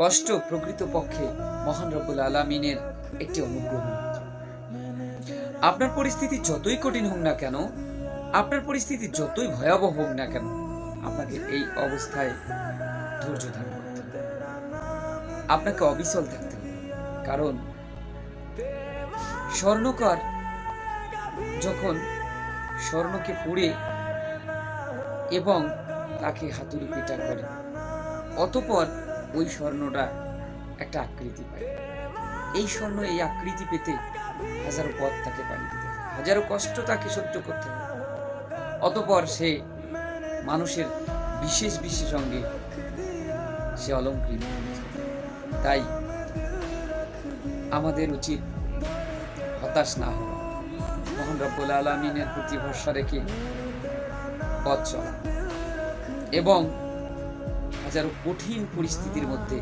কষ্ট প্রকৃতপক্ষে মহান রব্বুল আলামিনের একটি অনুগ্রহ মাত্র। আপনার পরিস্থিতি যতই কঠিন হোক না কেন, আপনার পরিস্থিতি যতই ভয়াবহ হোক না কেন, আপনাকে এই অবস্থায় ধৈর্য ধারণ করতে হবে। আপনাকে অবিচল থাকতে হবে। কারণ স্বর্ণকার যখন স্বর্ণকে পুড়ে এবং তাকে হাতুড়ি পিটা করে, অতঃপর ওই স্বর্ণটা একটা আকৃতি পায়। এই স্বর্ণ এই আকৃতি পেতে হাজারো পথ তাকে পাড়ি দিতে হয়, হাজারো কষ্ট তাকে সহ্য করতে হয়। অতঃপর সে মানুষের বিশেষ বিশেষ অঙ্গে সে অলংকৃত। তাই আমাদের উচিত হতাশ না হওয়া, মহান রব্বুল আলামিনের প্রতি ভরসা রেখে পথ চলা এবং হাজারো কঠিন পরিস্থিতির মধ্যে